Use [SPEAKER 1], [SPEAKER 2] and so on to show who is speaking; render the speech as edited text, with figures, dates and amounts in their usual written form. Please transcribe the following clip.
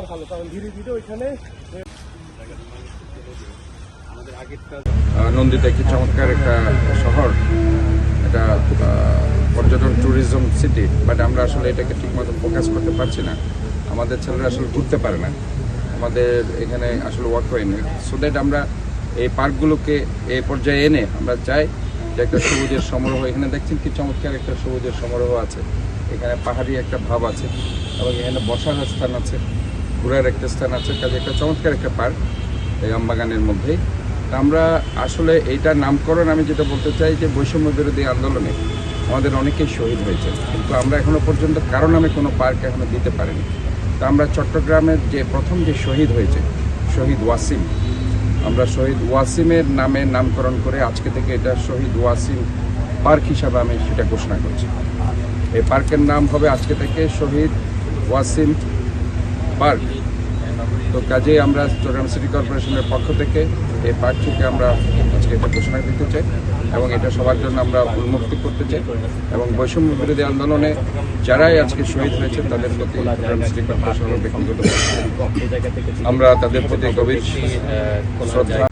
[SPEAKER 1] ভালো, কারণ ধীরে ধীরে ওইখানে
[SPEAKER 2] নন্দিতা একটি চমৎকার একটা শহর, এটা পর্যটন ট্যুরিজম সিটি, বাট আমরা আসলে এটাকে ঠিকমতো ফোকাস করতে পারছি না। আমাদের ছেলেরা আসলে ঘুরতে পারে না, আমাদের এখানে আসলে ওয়ার্ক হয়নি। সো দ্যাট আমরা এই পার্কগুলোকে এই পর্যায়ে এনে আমরা চাই যে একটা সবুজের সমারোহ, এখানে দেখছেন কি চমৎকার একটা সবুজের সমারোহ আছে, এখানে পাহাড়ি একটা ভাব আছে এবং এখানে বসার স্থান আছে, ঘোরার একটা স্থান আছে, কাজে একটা চমৎকার একটা পার্ক এই আমবাগানের মধ্যেই। আমরা আসলে এইটার নামকরণ, আমি যেটা বলতে চাই যে বৈষম্য বিরোধী আন্দোলনে আমাদের অনেকেই শহীদ হয়েছে, কিন্তু আমরা এখনো পর্যন্ত কারো নামে কোনো পার্ক এখনো দিতে পারিনি। তা আমরা চট্টগ্রামের যে প্রথম যে শহীদ হয়েছে শহীদ ওয়াসিম, আমরা শহীদ ওয়াসিমের নামে নামকরণ করে আজকে থেকে এটা শহীদ ওয়াসিম পার্ক হিসাবে আমি সেটা ঘোষণা করছি। এই পার্কের নাম হবে আজকে থেকে শহীদ ওয়াসিম পার্ক। তো কাজেই আমরা চট্টগ্রাম সিটি কর্পোরেশনের পক্ষ থেকে এই পার্কটিকে আমরা আজকে এটা ঘোষণা দিতে চাই এবং এটা সবার জন্য আমরা উন্মুক্ত করতে চাই এবং বৈষম্য বিরোধী আন্দোলনে যারাই আজকে শহীদ হয়েছে তাদের প্রতি চট্টগ্রাম সিটি কর্পোরেশনের ব্যক্তিগত আমরা তাদের প্রতি গভীর শ্রদ্ধা